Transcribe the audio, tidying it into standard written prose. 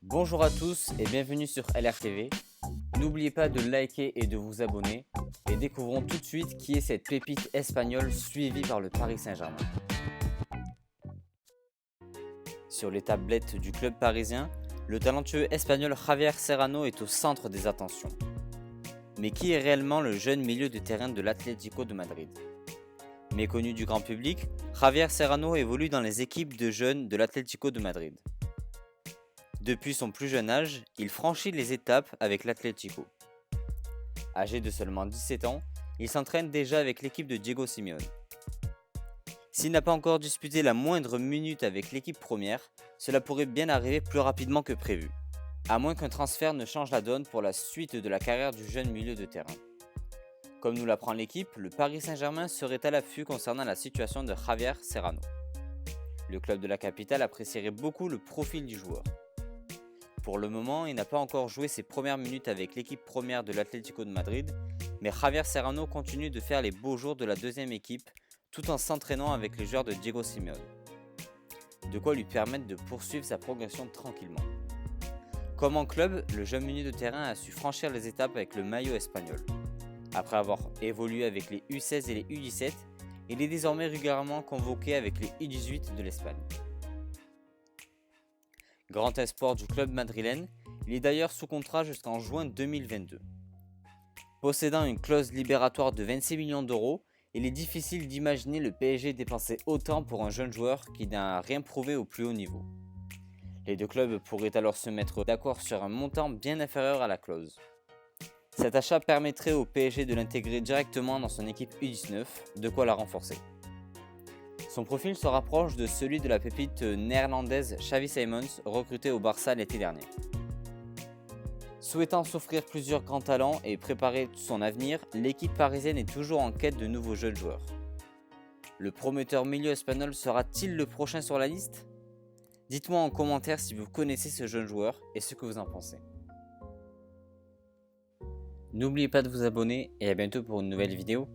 Bonjour à tous et bienvenue sur LRTV. N'oubliez pas de liker et de vous abonner et découvrons tout de suite qui est cette pépite espagnole suivie par le Paris Saint-Germain. Sur les tablettes du club parisien, le talentueux espagnol Javier Serrano est au centre des attentions. Mais qui est réellement le jeune milieu de terrain de l'Atlético de Madrid? Méconnu du grand public, Javier Serrano évolue dans les équipes de jeunes de l'Atlético de Madrid. Depuis son plus jeune âge, il franchit les étapes avec l'Atlético. Âgé de seulement 17 ans, il s'entraîne déjà avec l'équipe de Diego Simeone. S'il n'a pas encore disputé la moindre minute avec l'équipe première, cela pourrait bien arriver plus rapidement que prévu, à moins qu'un transfert ne change la donne pour la suite de la carrière du jeune milieu de terrain. Comme nous l'apprend l'équipe, le Paris Saint-Germain serait à l'affût concernant la situation de Javier Serrano. Le club de la capitale apprécierait beaucoup le profil du joueur. Pour le moment, il n'a pas encore joué ses premières minutes avec l'équipe première de l'Atlético de Madrid, mais Javier Serrano continue de faire les beaux jours de la deuxième équipe tout en s'entraînant avec les joueurs de Diego Simeone. De quoi lui permettre de poursuivre sa progression tranquillement. Comme en club, le jeune milieu de terrain a su franchir les étapes avec le maillot espagnol. Après avoir évolué avec les U16 et les U17, il est désormais régulièrement convoqué avec les U18 de l'Espagne. Grand espoir du club madrilène, il est d'ailleurs sous contrat jusqu'en juin 2022. Possédant une clause libératoire de 26 millions d'euros, il est difficile d'imaginer le PSG dépenser autant pour un jeune joueur qui n'a rien prouvé au plus haut niveau. Les deux clubs pourraient alors se mettre d'accord sur un montant bien inférieur à la clause. Cet achat permettrait au PSG de l'intégrer directement dans son équipe U19, de quoi la renforcer. Son profil se rapproche de celui de la pépite néerlandaise Xavi Simons, recruté au Barça l'été dernier. Souhaitant s'offrir plusieurs grands talents et préparer son avenir, l'équipe parisienne est toujours en quête de nouveaux jeunes joueurs. Le prometteur milieu espagnol sera-t-il le prochain sur la liste? Dites-moi en commentaire si vous connaissez ce jeune joueur et ce que vous en pensez. N'oubliez pas de vous abonner et à bientôt pour une nouvelle vidéo.